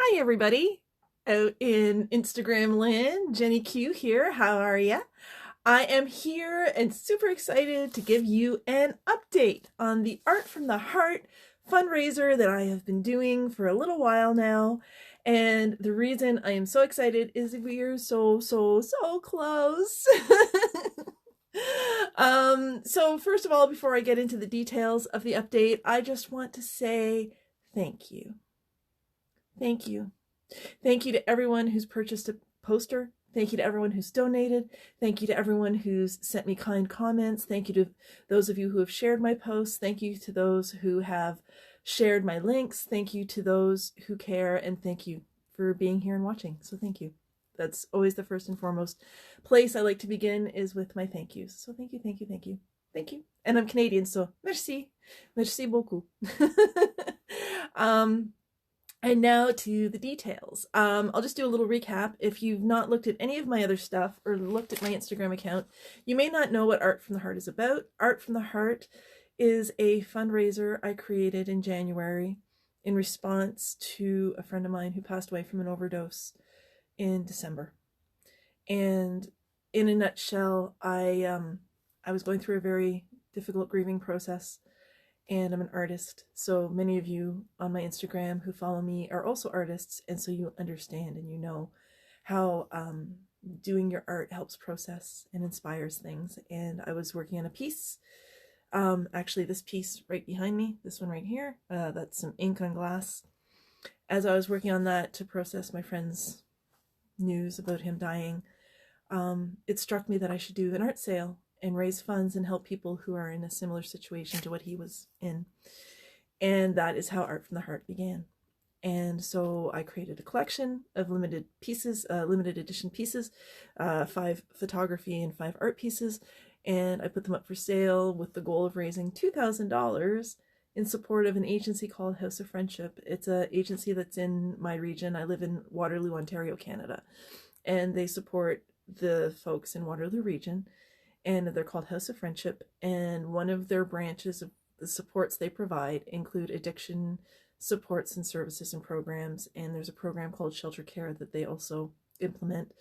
Hi everybody out in Instagram land. Jenny Q here. How are ya? I am here and super excited to give you an update on the Art from the Heart fundraiser that I have been doing for a little while now. And the reason I am so excited is we are so close. So first of all, before I get into the details of the update, I just want to say thank you. Thank you. Thank you to everyone who's purchased a poster. Thank you to everyone who's donated. Thank you to everyone who's sent me kind comments. Thank you to those of you who have shared my posts. Thank you to those who have shared my links. Thank you to those who care, and thank you for being here and watching. So thank you. That's always the first and foremost place I like to begin, is with my thank yous. So thank you, thank you, thank you, thank you. And I'm Canadian, so merci. Merci beaucoup. And now to the details. I'll just do a little recap. If you've not looked at any of my other stuff or looked at my Instagram account, you may not know what Art from the Heart is about. Art from the Heart is a fundraiser I created in January in response to a friend of mine who passed away from an overdose in December. And in a nutshell, I was going through a very difficult grieving process. And I'm an artist, so many of you on my Instagram who follow me are also artists, and so you understand and you know how doing your art helps process and inspires things. And I was working on a piece, actually this piece right behind me, this one right here, that's some ink on glass. As I was working on that to process my friend's news about him dying, it struck me that I should do an art sale and raise funds and help people who are in a similar situation to what he was in. And that is how Art from the Heart began. And so I created a collection of limited pieces, limited edition pieces, 5 photography and 5 art pieces, and I put them up for sale with the goal of raising $2,000 in support of an agency called House of Friendship. It's an agency that's in my region. I live in Waterloo, Ontario, Canada, and they support the folks in Waterloo region. And they're called House of Friendship, and one of their branches of the supports they provide include addiction supports and services and programs, and there's a program called Shelter Care that they also implement.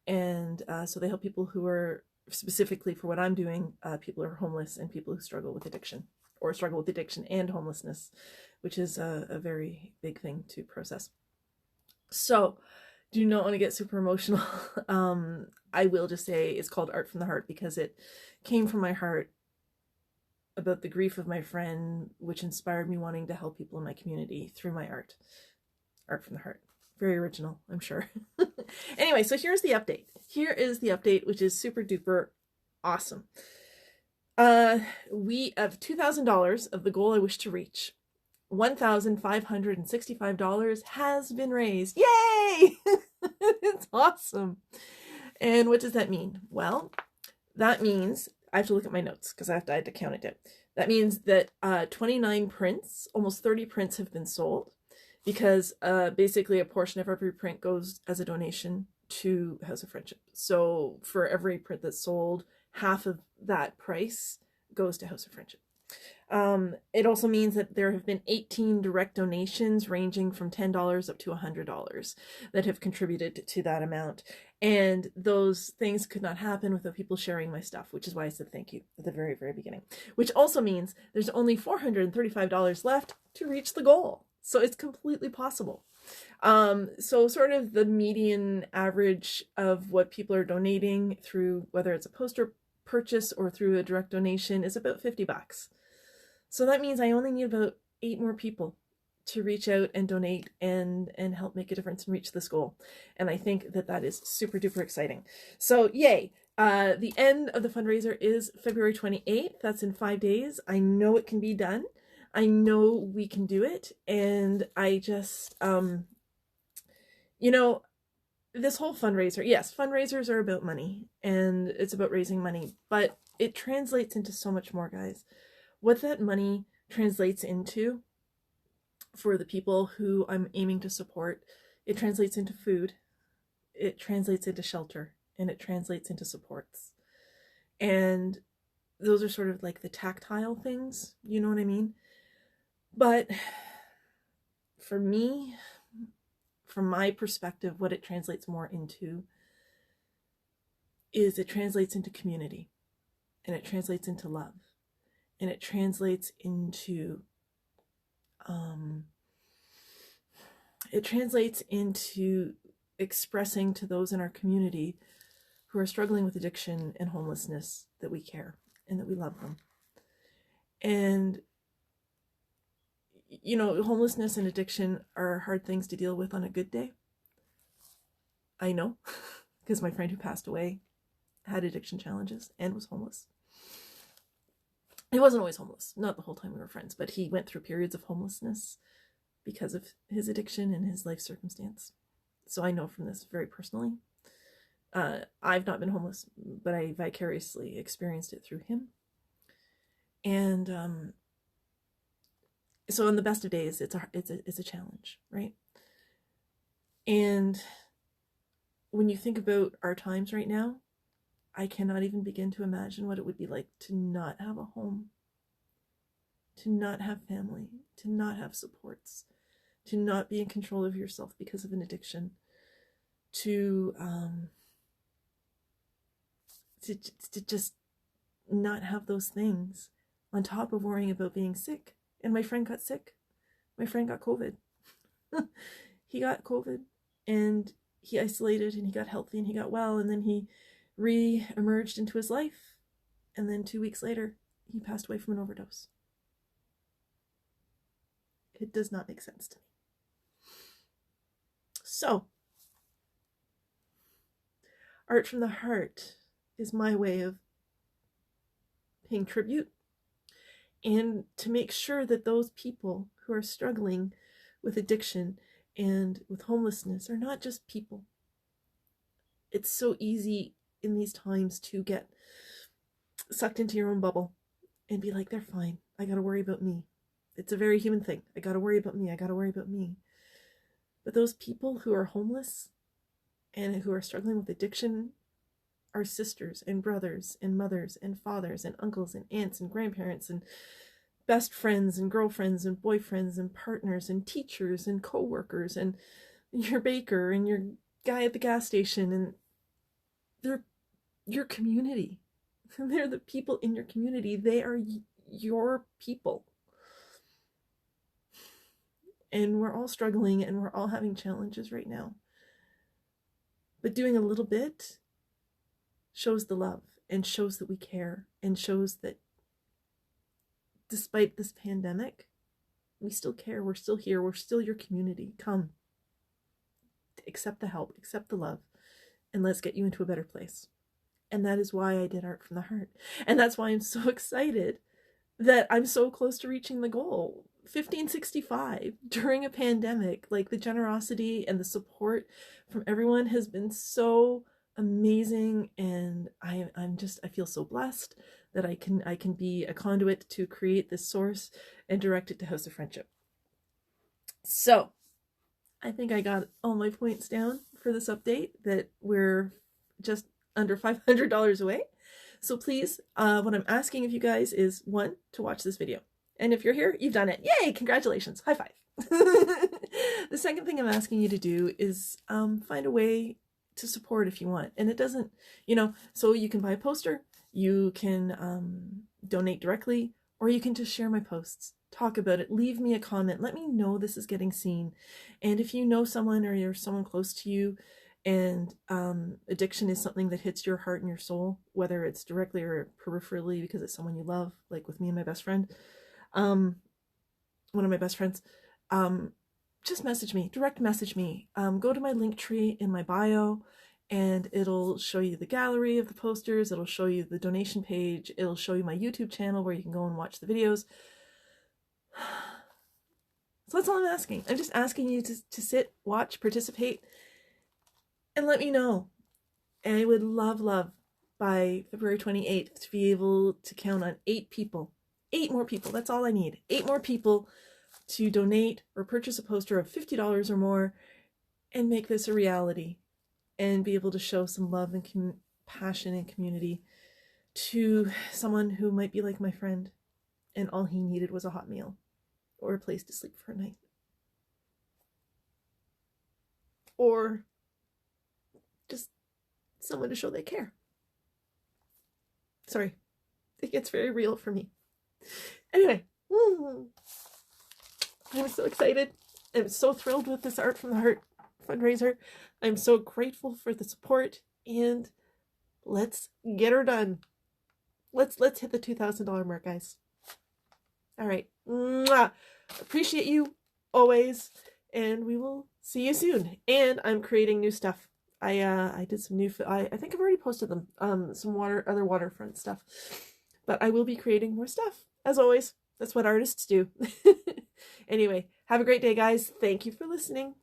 And so they help people who are, specifically for what I'm doing, people who are homeless and people who struggle with addiction, or struggle with addiction and homelessness, which is a very big thing to process. So do not want to get super emotional. I will just say it's called Art from the Heart because it came from my heart about the grief of my friend, which inspired me wanting to help people in my community through my art. Art from the Heart. Very original, I'm sure. Anyway, so here's the update. Here is the update, which is super duper awesome. We have $2,000 of the goal I wish to reach. $1,565 has been raised. Yay! It's awesome. And what does that mean? Well, that means I have to look at my notes because I had to count it down. That means that 29 prints, almost 30 prints have been sold, because basically a portion of every print goes as a donation to House of Friendship. So for every print that's sold, half of that price goes to House of Friendship. It also means that there have been 18 direct donations ranging from $10 up to $100 that have contributed to that amount. And those things could not happen without people sharing my stuff, which is why I said thank you at the very, very beginning. Which also means there's only $435 left to reach the goal. So it's completely possible. So sort of the median average of what people are donating through, whether it's a poster purchase or through a direct donation, is about $50. So that means I only need about 8 more people to reach out and donate and help make a difference and reach this goal. And I think that that is super duper exciting. So yay. The end of the fundraiser is February 28th. That's in 5 days. I know it can be done. I know we can do it. And I just, you know, this whole fundraiser, yes, fundraisers are about money and it's about raising money, but it translates into so much more, guys. What that money translates into for the people who I'm aiming to support, it translates into food, it translates into shelter, and it translates into supports. And those are sort of like the tactile things, you know what I mean? But for me, from my perspective, what it translates more into is it translates into community, and it translates into love, and it translates into expressing to those in our community who are struggling with addiction and homelessness that we care and that we love them. And you know, homelessness and addiction are hard things to deal with on a good day. I know, because my friend who passed away had addiction challenges and was homeless. He wasn't always homeless, not the whole time we were friends, but he went through periods of homelessness because of his addiction and his life circumstance. So I know from this very personally. I've not been homeless, but I vicariously experienced it through him. And so on the best of days, it's a challenge, right? And when you think about our times right now, I cannot even begin to imagine what it would be like to not have a home, to not have family, to not have supports, to not be in control of yourself because of an addiction, to just not have those things on top of worrying about being sick. And my friend got sick. My friend got COVID. He got COVID and he isolated and he got healthy and he got well, and then he re-emerged into his life. And then 2 weeks later, he passed away from an overdose. It does not make sense to me. So, art from the heart is my way of paying tribute and to make sure that those people who are struggling with addiction and with homelessness are not just people. It's so easy in these times to get sucked into your own bubble and be like, they're fine. I got to worry about me. It's a very human thing. I got to worry about me. I got to worry about me. But those people who are homeless and who are struggling with addiction are sisters and brothers and mothers and fathers and uncles and aunts and grandparents and best friends and girlfriends and boyfriends and partners and teachers and co-workers and your baker and your guy at the gas station, and they're your community. They're the people in your community. They are your people. And we're all struggling and we're all having challenges right now. But doing a little bit shows the love and shows that we care and shows that despite this pandemic, we still care. We're still here. We're still your community. Come. Accept the help. Accept the love. And let's get you into a better place. And that is why I did Art from the Heart. And that's why I'm so excited that I'm so close to reaching the goal. 1565 during a pandemic. Like, the generosity and the support from everyone has been so amazing, and I feel so blessed that I can be a conduit to create this source and direct it to House of Friendship. So I think I got all my points down for this update, that we're just under $500 away. So please, what I'm asking of you guys is, one, to watch this video. And if you're here, you've done it. Yay! Congratulations. High five. The second thing I'm asking you to do is find a way to support if you want. And it doesn't, so you can buy a poster, you can donate directly, or you can just share my posts. Talk about it. Leave me a comment. Let me know this is getting seen. And if you know someone or you're someone close to you and addiction is something that hits your heart and your soul, whether it's directly or peripherally because it's someone you love, like with me and my best friend, one of my best friends, just message me, direct message me. Go to my link tree in my bio and it'll show you the gallery of the posters. It'll show you the donation page. It'll show you my YouTube channel where you can go and watch the videos. So that's all I'm asking. I'm just asking you to sit, watch, participate, and let me know. And I would love by February 28th to be able to count on 8 people. 8 more people. That's all I need. 8 more people to donate or purchase a poster of $50 or more and make this a reality and be able to show some love and compassion and community to someone who might be like my friend and all he needed was a hot meal or a place to sleep for a night. or just someone to show they care. Sorry, it gets very real for me. Anyway, I'm so excited. I'm so thrilled with this Art from the Heart fundraiser. I'm so grateful for the support, and let's get her done. Let's hit the $2,000 mark, guys. All right. Mwah. Appreciate you always, and we will see you soon. And I'm creating new stuff. I did some new, I think I've already posted them, some other waterfront stuff, but I will be creating more stuff. As always, that's what artists do. Anyway, have a great day, guys. Thank you for listening.